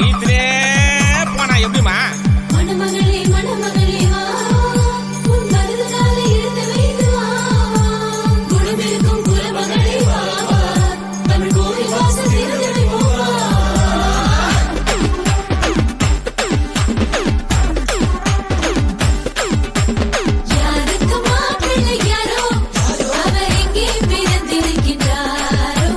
இதுலே போனா எப்படிமா? மணமகளே மணமகளே வா, உன் மனதாலே இருந்து வைத்து வா, குணமிருக்கும் குலமகளே வா, தமிழ் கோவில் வாசல் திறந்து வைப்போம் வா. யாருக்கு மாப்பிள்ளை யாரோ, அவர் எங்கே பிறந்திருக்கின்றாரோ,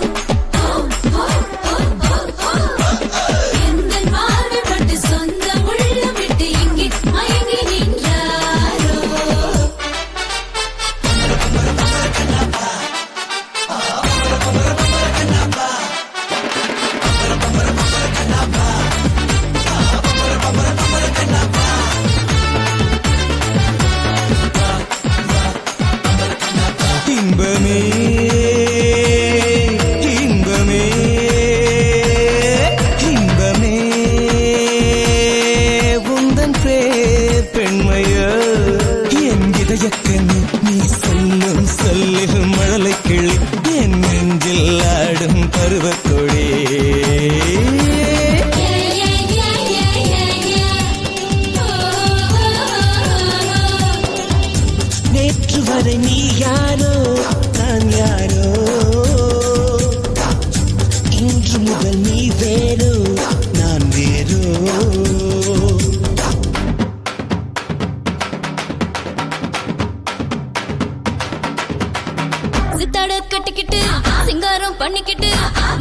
எந்தன் பார்வைப்பட்டு சொந்த உள்ளம் விட்டு இங்கே மயங்கி நின்றாரோ. இன்பமே இன்பமே இன்பமே உந்தன் பேர் பெண்மையோ என் இதயக்கனி நீ சொல்லும் சொல்லில் மழலை கிளி என் நெஞ்சில் ஆடும் பருவக்கொடி நேற்று வரை நீ யாரோ நான் யாரோ இன்று முதல் நீ வேறோ நான் வேறோ சித்தாட கட்டிக்கிட்டு சிங்காரம் பண்ணிக்கிட்டு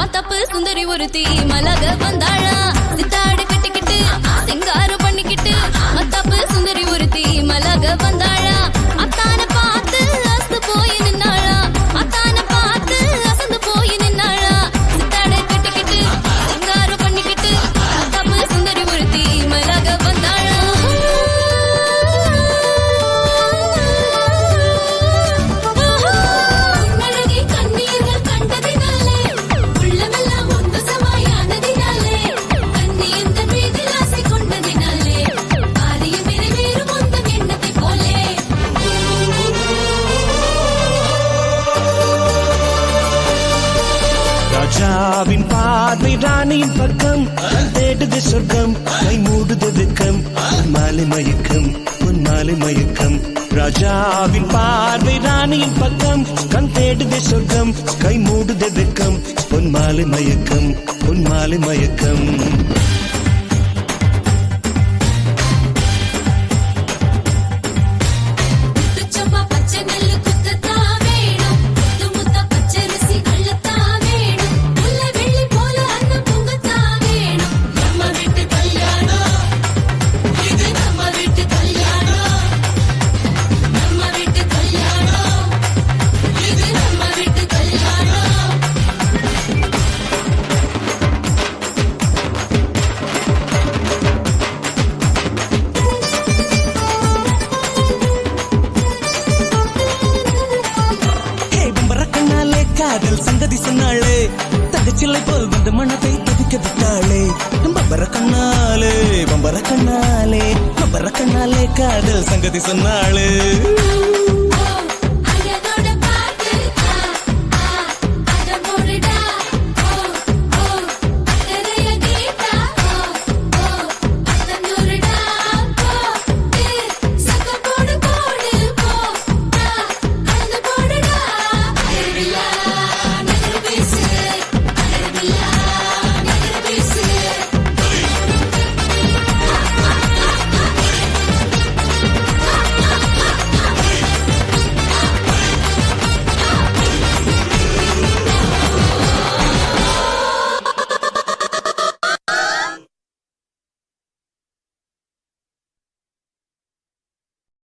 மத்தப்பு சுந்தரி ஒருத்தி மலக வந்தாளா. சித்தாட கட்டிக்கிட்டு சிங்காரம் பண்ணிக்கிட்டு மத்தப்பு சுந்தரி ஒருத்தி மலக வந்தாளா. அத்தான பார்த்து அசந்து போய் நின்னாளா, அத்தான பார்த்து அசந்து போய் நின்னாளா. சித்தாட கட்டிக்கிட்டு சிங்காரம் பண்ணிக்கிட்டு மத்தப்பு சுந்தரி ஒருத்தி மலக வந்தாளா. உன்னழகை கண்ணீர்கள் கண்டதினாலே, உள்ளமெல்லாம் உந்தசமாயானதினாலே, கண்ணி எந்தன் மீதில் ஆசை கொண்டதினாலே, காரியம் நிறைவேறும் உந்தன் எண்ணத்தைப் போலே. ராஜாவின் பார்வை ராணியின் பக்கம் தேடுது சொர்க்கம் கை மூடுது வெக்கம் மாலை மயக்கம் பொன் மாலை மயக்கம் ராஜாவின் பார்வை ராணியின் பக்கம் கண் தேடுது சொர்க்கம் கை மூடுது வெக்கம் பொன் மாலை மயக்கம் பொன் மாலை மயக்கம் முத்துச்சம்பா பச்சை நெல்லு குத்தத்தான் வேணும், முத்து முத்தா பச்சரிசி அள்ளத்தான் வேணும், முல்லை வெள்ளி போல அன்னம் பொங்கத்தான் வேணும். நம்ம வீட்டு கல்யாணம், இது நம்ம வீட்டு கல்யாணம், நம்ம வீட்டு கல்யாணம், இது நம்ம வீட்டு கல்யாணம். பம்பரக்கண்ணாலே காதல் சங்கதி சொன்னாளே தகச்சிலை போல் வந்து மனதை தவிக்க விட்டாளே பம்பரக்கண்ணாலே பம்பரக்கண்ணாலே பம்பரக்கண்ணாலே காதல் சங்கதி சொன்னாளே